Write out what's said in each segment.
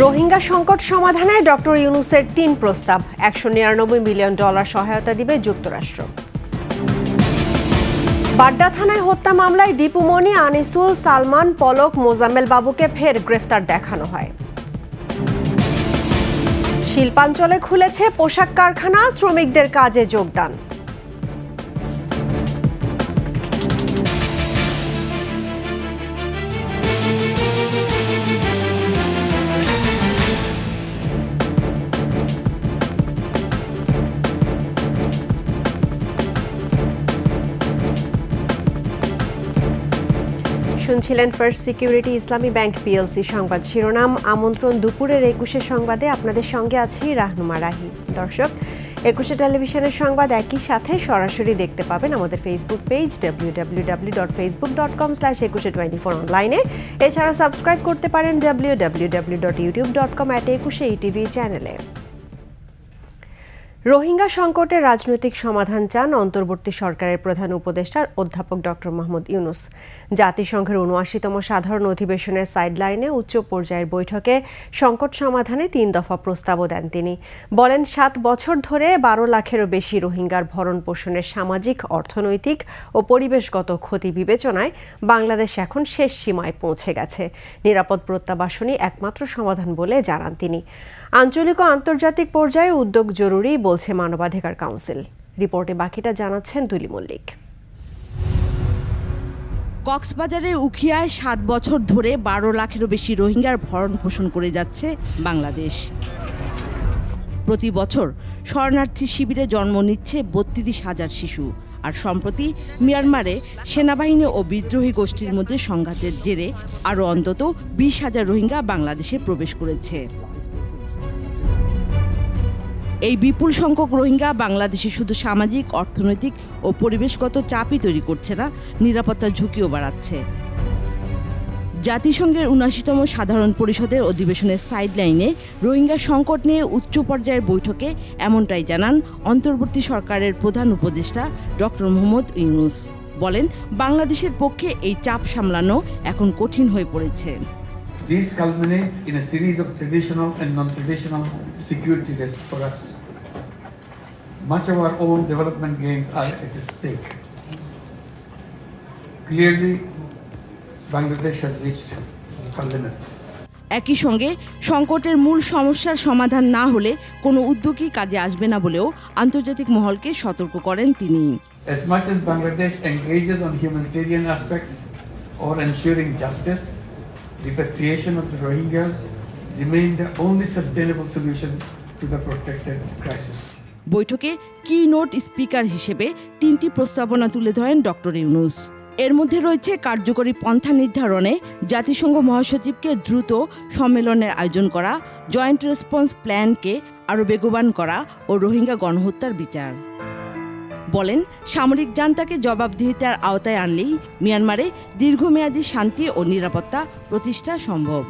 রোহিঙ্গা সংকট সমাধানে ডক্টর ইউনূসের ৩ প্রস্তাব, $১৯৯ মিলিয়ন সহায়তা দিবে যুক্তরাষ্ট্র। বাড্ডা থানায় হত্যা মামলায় দীপু মনি, আনিসুল, সালমান, পলক, মোজাম্মেল বাবুকে ফের গ্রেফতার দেখানো হয়। শিল্পাঞ্চলে খুলেছে পোশাক কারখানা, শ্রমিকদের কাজে যোগদান। শুনছিলেন ফার্স্ট সিকিউরিটি ইসলামী ব্যাংক পিএলসি সংবাদ শিরোনাম। আমন্ত্রণ দুপুরের ২১ সংবাদে, আপনাদের সঙ্গে আছি রাহনুমা রাহি। দর্শক, ২১ টেলিভিশনের সংবাদ একই সাথে সরাসরি দেখতে পাবেন আমাদের ফেসবুক পেজ www.facebook.com/2124 অনলাইনে। এছাড়া সাবস্ক্রাইব করতে পারেন www.youtube.com/21ETV চ্যানেলে। রোহিঙ্গা সংকটের রাজনৈতিক সমাধান চান অন্তর্বর্তী সরকারের প্রধান উপদেষ্টা অধ্যাপক ডক্টর মোহাম্মদ ইউনূস। জাতিসংঘের ৭৯তম সাধারণ অধিবেশনের সাইডলাইনে উচ্চ পর্যায়ের বৈঠকে সংকট সমাধানে ৩ দফা প্রস্তাবও দেন তিনি। বলেন, ৭ বছর ধরে ১২ লাখেরও বেশি রোহিঙ্গার ভরণ পোষণের সামাজিক, অর্থনৈতিক ও পরিবেশগত ক্ষতি বিবেচনায় বাংলাদেশ এখন শেষ সীমায় পৌঁছে গেছে। নিরাপদ প্রত্যাবাসনই একমাত্র সমাধান বলে জানান তিনি। আঞ্চলিক ও আন্তর্জাতিক পর্যায়ে উদ্যোগ জরুরি বলছে মানবাধিকার কাউন্সিল। রিপোর্টে বাকিটা জানাচ্ছেন দুলি মল্লিক। কক্সবাজারের উখিয়ায় ৭ বছর ধরে ১২ লাখেরও বেশি রোহিঙ্গার ভরণ পোষণ করে যাচ্ছে বাংলাদেশ। প্রতি বছর শরণার্থী শিবিরে জন্ম নিচ্ছে ৩২,০০০ শিশু। আর সম্প্রতি মিয়ানমারে সেনাবাহিনী ও বিদ্রোহী গোষ্ঠীর মধ্যে সংঘাতের জেরে আরও অন্তত ২০,০০০ রোহিঙ্গা বাংলাদেশে প্রবেশ করেছে। এই বিপুল সংখ্যক রোহিঙ্গা বাংলাদেশে শুধু সামাজিক, অর্থনৈতিক ও পরিবেশগত চাপই তৈরি করছে না, নিরাপত্তার ঝুঁকিও বাড়াচ্ছে। জাতিসংঘের ৭৯তম সাধারণ পরিষদের অধিবেশনের সাইডলাইনে রোহিঙ্গা সংকট নিয়ে উচ্চ পর্যায়ের বৈঠকে এমনটাই জানান অন্তর্বর্তী সরকারের প্রধান উপদেষ্টা ডক্টর মোহাম্মদ ইউনূস। বলেন, বাংলাদেশের পক্ষে এই চাপ সামলানো এখন কঠিন হয়ে পড়েছে। These culminate in a series of traditional and non-traditional security risks for us. Much of our own development gains are at stake. Clearly, Bangladesh has reached her limits. একই সঙ্গে সংকটের মূল সমস্যার সমাধান না হলে কোনো উদ্যোগই কাজে আসবে না বলেও আন্তর্জাতিক মহলকে সতর্ক করেন তিনি। As much as Bangladesh engages on humanitarian aspects or ensuring justice, repatriation of the Rohingyas remain the only sustainable solution to the protracted crisis. বৈঠকে কি নোট স্পিকার হিসেবে ৩টি প্রস্তাবনা তুলে ধরেন ডক্টর ইউনূস। এর মধ্যে রয়েছে কার্যকরী পন্থা নির্ধারণে জাতিসংঘ মহাসচিবকে দ্রুত সম্মেলনের আয়োজন করা, জয়েন্ট রেসপন্স প্ল্যানকে আরও বেগবান করা ও রোহিঙ্গা গণহত্যার বিচার। বলেন, সামরিক জান্তাকে জবাবদিহিতার আওতায় আনলেই মিয়ানমারে দীর্ঘমেয়াদী শান্তি ও নিরাপত্তা প্রতিষ্ঠা সম্ভব।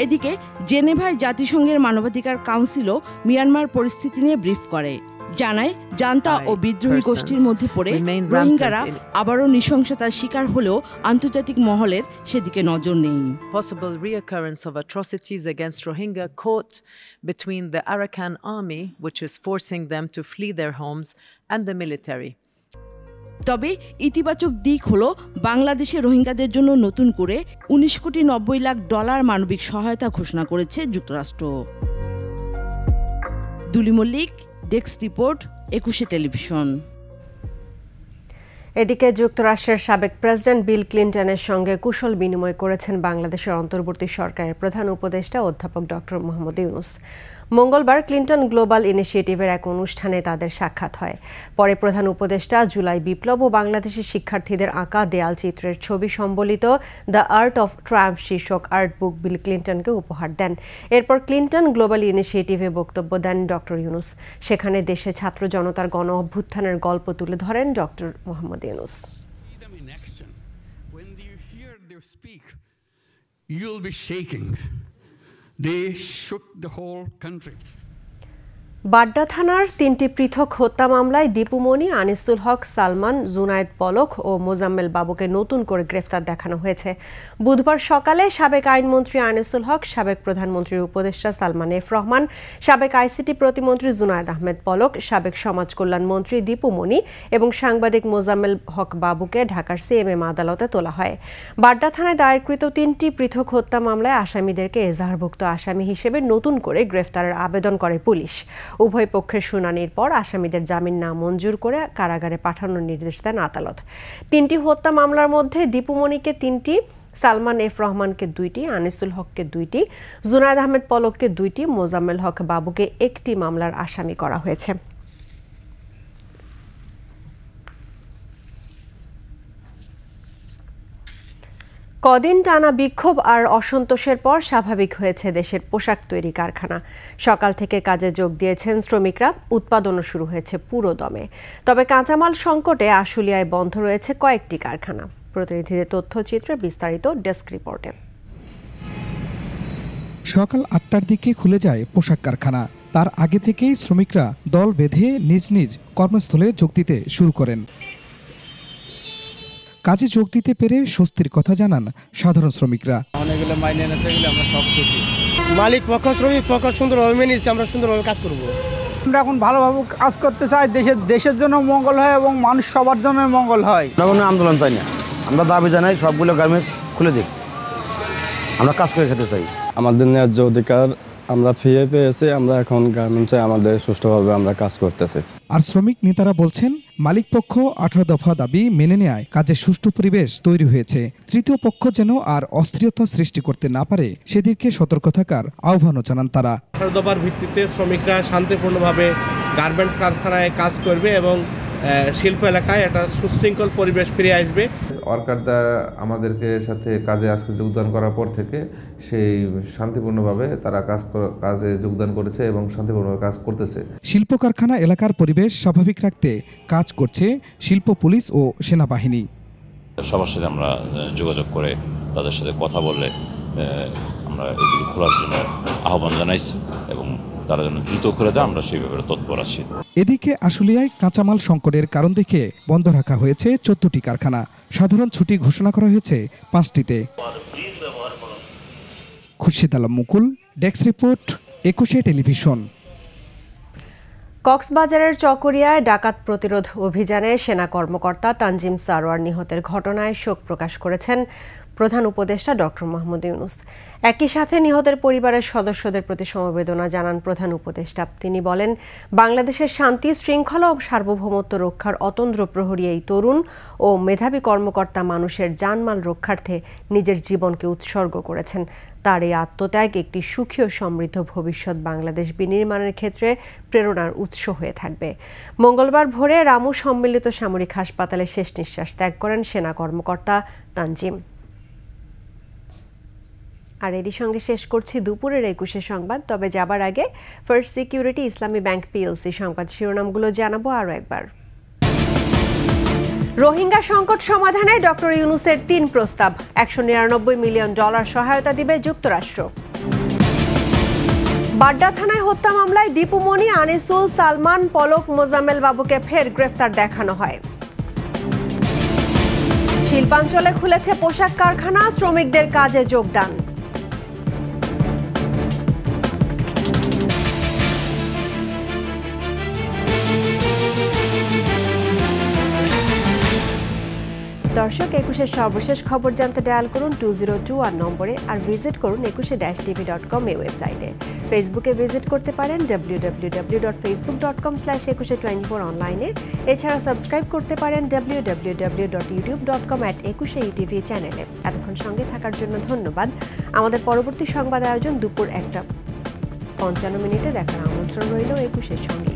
এদিকে জেনেভায় জাতিসংঘের মানবাধিকার কাউন্সিলও মিয়ানমার পরিস্থিতি নিয়ে ব্রিফ করে, জানায় জান্তা ও বিদ্রোহী গোষ্ঠীর মধ্যে পড়ে রোহিঙ্গারা আবারও নৃশংসতার শিকার হলেও আন্তর্জাতিক মহলের সেদিকে নজর নেই। Possible reoccurrence of atrocities against Rohingya caught between the Arakan army, which is forcing them to flee their homes, and the military. তবে ইতিবাচক দিক হলো বাংলাদেশে রোহিঙ্গাদের জন্য নতুন করে $19,90,00,000 মানবিক সহায়তা ঘোষণা করেছে যুক্তরাষ্ট্র। দুলি মল্লিক, ডেস্ক রিপোর্ট, ২১ টেলিভিশন। এদিকে যুক্তরাষ্ট্রের সাবেক প্রেসিডেন্ট বিল ক্লিন্টনের সঙ্গে কুশল বিনিময় করেছেন বাংলাদেশের অন্তর্বর্তী সরকারের প্রধান উপদেষ্টা অধ্যাপক ডক্টর মোহাম্মদ ইউনূস। মঙ্গলবার ক্লিন্টন গ্লোবাল ইনিশিয়েটিভের এক অনুষ্ঠানে তাদের সাক্ষাৎ হয়। পরে প্রধান উপদেষ্টা জুলাই বিপ্লব ও বাংলাদেশের শিক্ষার্থীদের আঁকা দেয়াল চিত্রের ছবি সম্বলিত দ্য আর্ট অফ ট্রায়াম্ফ শীর্ষক আর্ট বুক বিল ক্লিন্টনকে উপহার দেন। এরপর ক্লিন্টন গ্লোবাল ইনিশিয়েটিভে বক্তব্য দেন ডক্টর ইউনূস। সেখানে দেশে ছাত্র জনতার গণ অভ্যুত্থানের গল্প তুলে ধরেন doctor Mohammad Yunus. You'll be shaking. They shook the whole country. Badda থানার 3টি পৃথক হত্যা মামলায় দীপুমণি, আনিসুল হক, সালমান, জুনায়েদ পলক ও মোজাম্মেল বাবুকে নতুন করে গ্রেফতার দেখানো হয়েছে। বুধবার সকালে সাবেক আইনমন্ত্রী আনিসুল হক, সাবেক প্রধানমন্ত্রীর উপদেষ্টা সালমান এফ রহমান, সাবেক আইসিটি প্রতিমন্ত্রী জুনায়েদ আহমেদ পলক, সাবেক সমাজ কল্যাণ মন্ত্রী দীপুমণি এবং সাংবাদিক মোজাম্মেল হক বাবুকে ঢাকার সিএমএম আদালতে তোলা হয়। বাড্ডা থানায় দায়েরকৃত 3টি পৃথক হত্যা মামলায় আসামিদেরকে এজাহারভুক্ত আসামি হিসেবে নতুন করে গ্রেফতারের আবেদন করে পুলিশ। উভয় পক্ষের শুনানির পর আসামিদের জামিন নামঞ্জুর করে কারাগারে পাঠানোর নির্দেশ দেন আদালত। 3টি হত্যা মামলার মধ্যে দীপুমণিকে 3টি, সালমান এফ রহমানকে 2টি, আনিসুল হককে 2টি, জুনায়েদ আহমেদ পলককে 2টি, মোজাম্মেল হক বাবুকে 1টি মামলার আসামি করা হয়েছে। কদিন টানা বিক্ষোভ আর অসন্তোষের পর স্বাভাবিক হয়েছে দেশের পোশাক তৈরি কারখানা। সকাল থেকে কাজে যোগ দিয়েছেন শ্রমিকরা, উৎপাদনও শুরু হয়েছে পুরো দমে। তবে কাঁচামাল সংকটে আশুলিয়ায় বন্ধ রয়েছে কয়েকটি কারখানা। প্রতিনিধিদের তথ্যচিত্রে বিস্তারিত ডেস্ক রিপোর্টে। সকাল 8টার দিকে খুলে যায় পোশাক কারখানা। তার আগে থেকেই শ্রমিকরা দল বেঁধে নিজ নিজ কর্মস্থলে যোগ দিতে শুরু করেন। কাজে যোগ দিতে পেরে স্বস্তির কথা জানান সাধারণ শ্রমিকরা। মালিক পক্ষ, শ্রমিক পক্ষ সুন্দরভাবে মেনে নিচ্ছে, আমরা সুন্দরভাবে কাজ করব। আমরা এখন ভালোভাবে কাজ করতে চাই, দেশের জন্য মঙ্গল হয় এবং মানুষ সবার জন্য মঙ্গল হয়। আমরা কোনো আন্দোলন চাই না, আমরা দাবি জানাই সবগুলো গার্মেন্টস খুলে দিক, আমরা কাজ করে খেতে চাই। আমাদের ন্যায্য অধিকার আমরা ফিরে পেয়েছি, আমরা এখন গার্মেন্টসে আমাদের সুষ্ঠুভাবে আমরা কাজ করতেছি। আর শ্রমিক নেতারা বলছেন মালিকপক্ষ 18 দফা দাবি মেনে নেয় কাজে সুষ্ঠু পরিবেশ তৈরি হয়েছে। তৃতীয় পক্ষ যেন আর অস্থিরতা সৃষ্টি করতে না পারে সেদিকে সতর্ক থাকার আহ্বানও জানান তারা। 18 দফার ভিত্তিতে শ্রমিকরা শান্তিপূর্ণভাবে গার্মেন্টস কারখানায় কাজ করবে এবং শিল্প এলাকায় একটা সুশৃঙ্খল পরিবেশ ফিরে আসবে। ওয়ার্কাররা আমাদেরকে সাথে কাজে আজকে যোগদান করার পর থেকে সেই শান্তিপূর্ণভাবে তারা কাজে যোগদান করেছে এবং শান্তিপূর্ণভাবে কাজ করতেছে। শিল্প কারখানা এলাকার পরিবেশ স্বাভাবিক রাখতে কাজ করছে শিল্প পুলিশ ও সেনাবাহিনী। সবার সাথে আমরা যোগাযোগ করে তাদের সাথে কথা বলে আমরা এগুলি খোলার জন্য আহ্বান জানাইছি এবং তারা যেন দ্রুত করে দেয়, আমরা সেই ব্যাপারে তৎপর আছি। এদিকে আশুলিয়ায় কাঁচামাল সংকটের কারণ দেখে বন্ধ রাখা হয়েছে 14টি কারখানা। সাধারণ ছুটি ঘোষণা করা হয়েছে 5টিতে। খুরশিদ আলম মুকুল, ডেস্ক রিপোর্ট, 21 টেলিভিশন। কক্সবাজারের চকরিয়ায় ডাকাত প্রতিরোধ অভিযানে সেনা কর্মকর্তা তানজিম সারোয়ার নিহতের ঘটনায় শোক প্রকাশ করেছেন প্রধান উপদেষ্টা ডক্টর মাহমুদ ইউনুস। একই সাথে নিহতের পরিবারের সদস্যদের প্রতি সমবেদনা জানান প্রধান উপদেষ্টা। তিনি বলেন, বাংলাদেশের শান্তি, শৃঙ্খলা ও সার্বভৌমত্ব রক্ষার অতন্দ্র প্রহরী এই তরুণ ও মেধাবী কর্মকর্তা মানুষের জানমাল রক্ষার্থে নিজের জীবনকে উৎসর্গ করেছেন। তার এই আত্মত্যাগ একটি সুখী ও সমৃদ্ধ ভবিষ্যৎ বাংলাদেশ বিনির্মাণের ক্ষেত্রে প্রেরণার উৎস হয়ে থাকবে। মঙ্গলবার ভোরে রামু সম্মিলিত সামরিক হাসপাতালে শেষ নিঃশ্বাস ত্যাগ করেন সেনা কর্মকর্তা তানজিম। আর এরই সঙ্গে শেষ করছি দুপুরের 21 সংবাদ। তবে যাবার আগে ফার্স্ট সিকিউরিটি ইসলামী ব্যাংক পিএলসি সংবাদ শিরোনামগুলো জানাবো আরও একবার। রোহিঙ্গা সংকট সমাধানে ডক্টর ইউনূসের 3 প্রস্তাব, $199 মিলিয়ন সহায়তা দিবে যুক্তরাষ্ট্র। বাড্ডা থানায় হত্যা মামলায় দীপুমণি, আনিসুল, সালমান, পলক, মোজাম্মেল বাবুকে ফের গ্রেফতার দেখানো হয়। শিল্পাঞ্চলে খুলেছে পোশাক কারখানা, শ্রমিকদের কাজে যোগদান। দর্শক, 21-এর সর্বশেষ খবর জানতে ডায়াল করুন 2021 নম্বরে আর ভিজিট করুন 21-tv.com ওয়েবসাইটে। ফেসবুকে ভিজিট করতে পারেন www.facebook.com/2124 অনলাইনে। এছাড়া সাবস্ক্রাইব করতে পারেন www.youtube.com/21etv চ্যানেলে। এতক্ষণ সঙ্গে থাকার জন্য ধন্যবাদ। আমাদের পরবর্তী সংবাদ আয়োজন দুপুর 1:55 দেখার আমন্ত্রণ রইল 21-এর সঙ্গে।